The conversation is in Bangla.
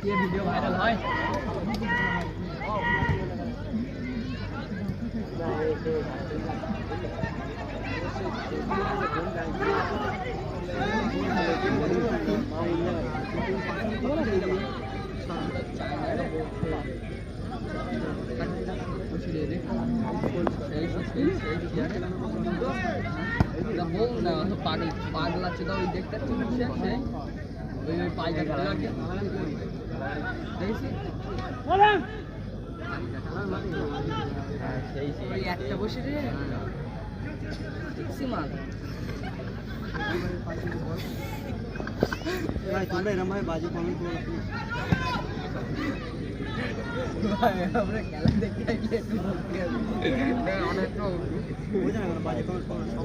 ये वीडियो वायरल হয় পাগলা চোদা ওই দেখতে সে ওই পায়খানা লাগে ওই একটা বসে রে মাল ভাই তোমরা এরকম ভাবে বাজে কমেন্ট করো আমরা খেলা দেখতে আইলে একটু অনেক বুঝা না বাজে কমেন্ট করো